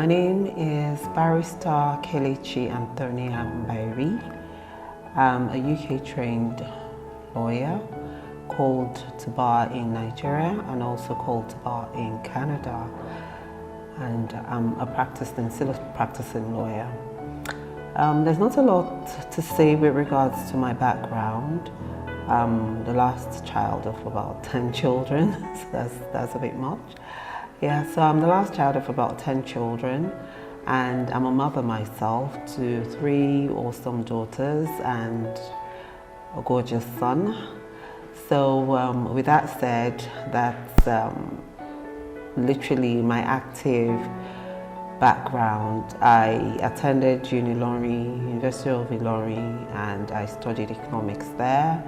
My name is Barrister Kelechi Anthonia MBAERI. I'm a UK trained lawyer called to bar in Nigeria and also called to bar in Canada. And I'm still a practicing lawyer. There's not a lot to say with regards to my background. I'm the last child of about 10 children, so that's a bit much. Yeah, so I'm the last child of about 10 children, and I'm a mother myself to 3 awesome daughters and a gorgeous son. So with that said, that's literally my active background. I attended University of Ilorin, and I studied economics there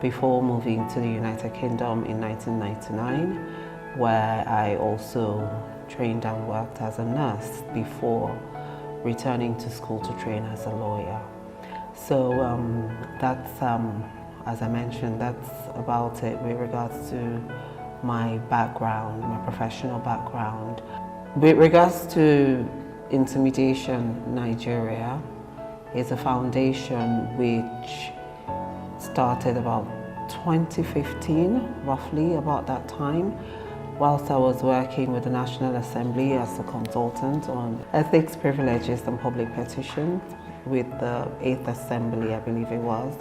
before moving to the United Kingdom in 1999. Where I also trained and worked as a nurse before returning to school to train as a lawyer. So that's, as I mentioned, that's about it with regards to my background, my professional background. With regards to Intermediation Nigeria, is a foundation which started about 2015, roughly about that time, whilst I was working with the National Assembly as a consultant on ethics, privileges and public petitions with the 8th Assembly, I believe it was.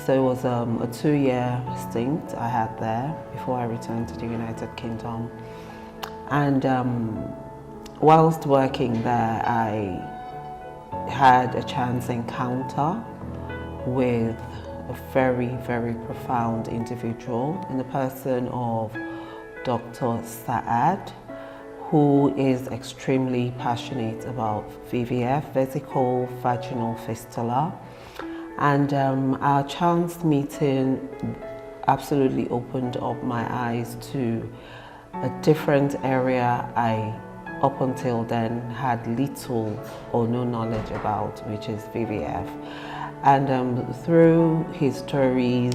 So it was a 2-year stint I had there before I returned to the United Kingdom. And whilst working there, I had a chance encounter with a very, very profound individual in the person of Dr. Saad, who is extremely passionate about VVF, vesical vaginal fistula. And our chance meeting absolutely opened up my eyes to a different area I, up until then, had little or no knowledge about, which is VVF. And through his stories,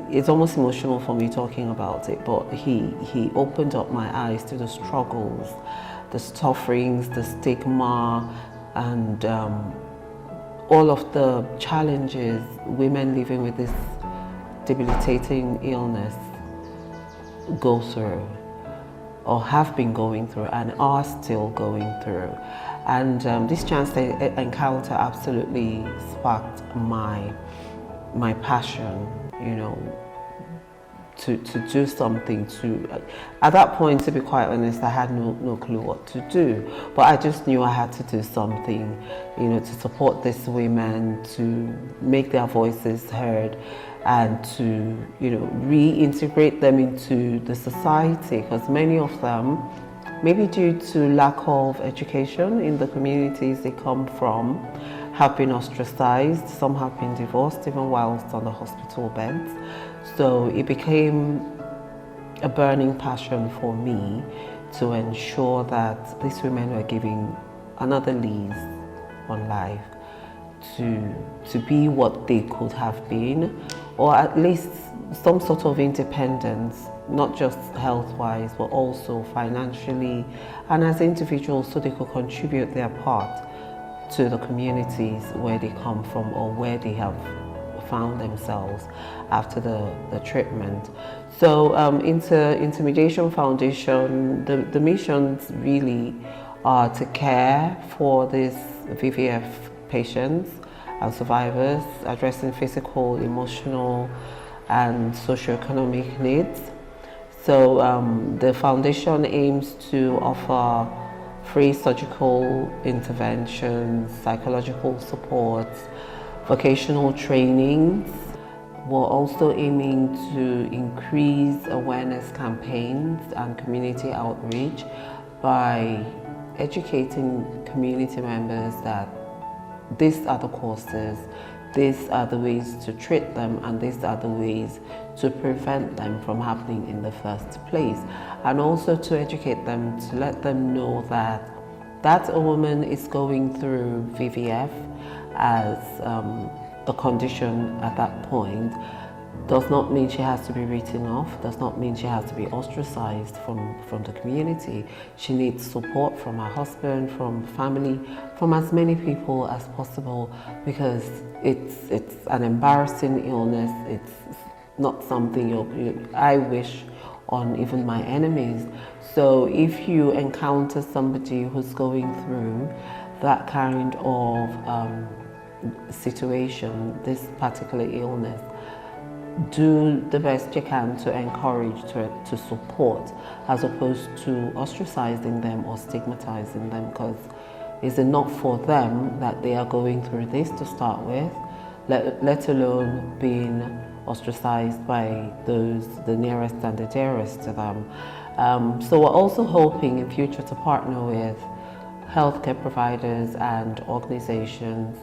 it's almost emotional for me talking about it, but he opened up my eyes to the struggles, the sufferings, the stigma, and all of the challenges women living with this debilitating illness go through, or have been going through, and are still going through. And this chance encounter absolutely sparked my passion, you know, to do something. At that point, to be quite honest, I had no clue what to do, but I just knew I had to do something, you know, to support these women, to make their voices heard, and to, you know, reintegrate them into the society, because many of them, maybe due to lack of education in the communities they come from, have been ostracized. Some have been divorced even whilst on the hospital beds. So it became a burning passion for me to ensure that these women were given another lease on life, to be what they could have been, or at least some sort of independence, not just health-wise, but also financially and as individuals, so they could contribute their part to the communities where they come from or where they have found themselves after the treatment. So Intermediation Foundation, the missions really are to care for these VVF patients and survivors, addressing physical, emotional and socioeconomic needs. So the foundation aims to offer free surgical interventions, psychological support, vocational trainings. We're also aiming to increase awareness campaigns and community outreach by educating community members that these are the causes, these are the ways to treat them, and these are the ways to prevent them from happening in the first place. And also to educate them, to let them know that a woman is going through VVF as a condition at that point, Does not mean she has to be written off, does not mean she has to be ostracized from the community. She needs support from her husband, from family, from as many people as possible, because it's an embarrassing illness. It's not something I wish on even my enemies. So if you encounter somebody who's going through that kind of situation, this particular illness, do the best you can to encourage, to support, as opposed to ostracizing them or stigmatizing them, because it's enough for them that they are going through this to start with, let alone being ostracized by those the nearest and the dearest to them. So we're also hoping in future to partner with healthcare providers and organizations.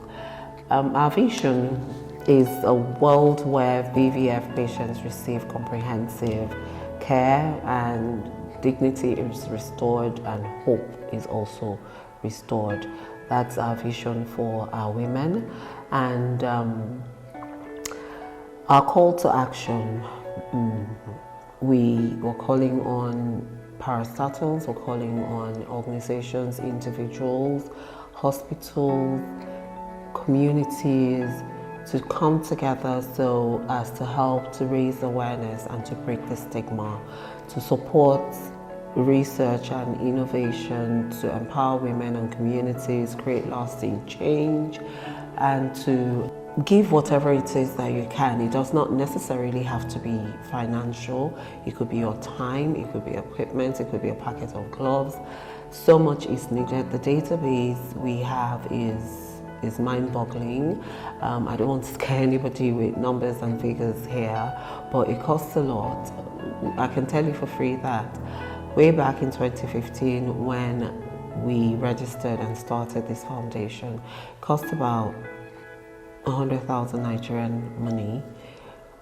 Our vision is a world where VVF patients receive comprehensive care and dignity is restored and hope is also restored. That's our vision for our women. And our call to action, we were calling on parastatals, we're calling on organizations, individuals, hospitals, communities, to come together so as to help to raise awareness and to break the stigma, to support research and innovation, to empower women and communities, create lasting change, and to give whatever it is that you can. It does not necessarily have to be financial. It could be your time, it could be equipment, it could be a packet of gloves. So much is needed. The database we have is mind-boggling. I don't want to scare anybody with numbers and figures here, but it costs a lot. I can tell you for free that way back in 2015, when we registered and started this foundation, it cost about 100,000 Nigerian money,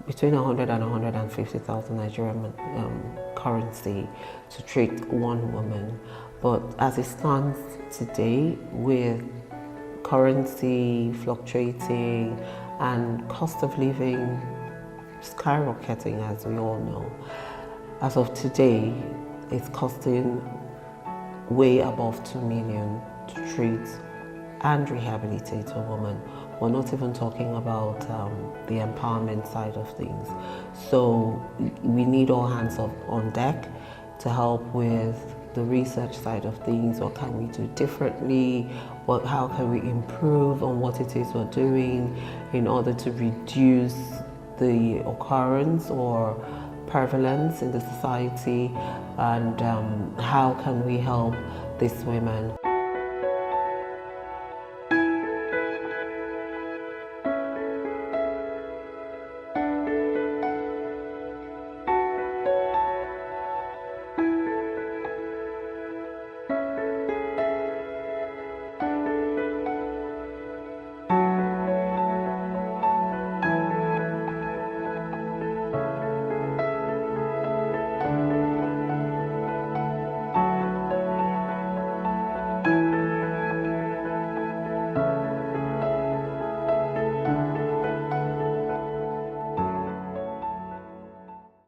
between 100 and 150,000 Nigerian currency to treat one woman. But as it stands today, with currency fluctuating and cost of living skyrocketing, as we all know, as of today, it's costing way above 2 million to treat and rehabilitate a woman. We're not even talking about the empowerment side of things. So we need all hands on deck to help with the research side of things. What can we do differently? How can we improve on what it is we're doing in order to reduce the occurrence or prevalence in the society? And how can we help these women?